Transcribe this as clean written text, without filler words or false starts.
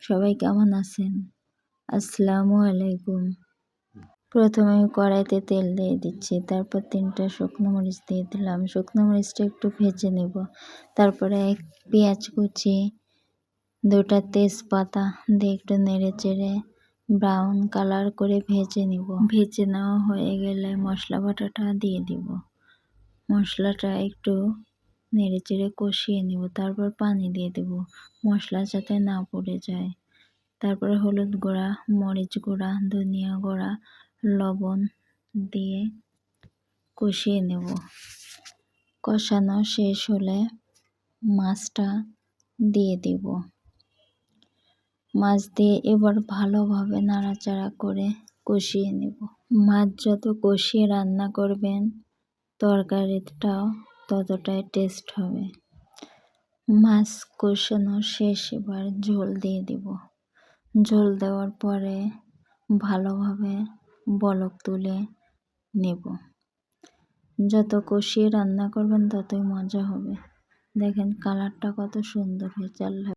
সবাই কেমন আছেন? আসসালামু আলাইকুম। প্রথমে আমি কড়াইতে তেল দিয়ে দিচ্ছি, তারপর 3টা শুকনো মরিচ দিয়ে দিলাম। শুকনো মরিচটা একটু ভেজে নেব। তারপরে পেঁয়াজ কুচি, 2টা তেজপাতা দিয়ে একটু নেড়ে চেড়ে ব্রাউন কালার করে ভেজে নেব। ভেজে নেওয়া হয়ে গেলে মশলা বাটাটা দিয়ে দিব। মশলাটা একটু নেড়ে চেড়ে কষিয়ে নেব, তারপর পানি দিয়ে দেব, মশলা যাতে না পুড়ে যায়। তারপরে হলুদ গুঁড়া, মরিচ গুঁড়া, ধনিয়া গুঁড়া, লবণ দিয়ে কষিয়ে নেব। কষানো শেষ হলে মাছটা দিয়ে দেব। মাছ দিয়ে এবার ভালোভাবে নাড়াচাড়া করে কষিয়ে নেব। মাছ যত কষিয়ে রান্না করবেন তরকারিটাও ততটাই টেস্ট হবে। মাছ কষানো শেষ, এবার ঝোল দিয়ে দেব। ঝোল দেওয়ার পরে ভালোভাবে বলক তুলে নেব। যত কষিয়ে রান্না করবেন ততই মজা হবে। দেখেন কালারটা কত সুন্দর হয়েছে। আল্লাহ।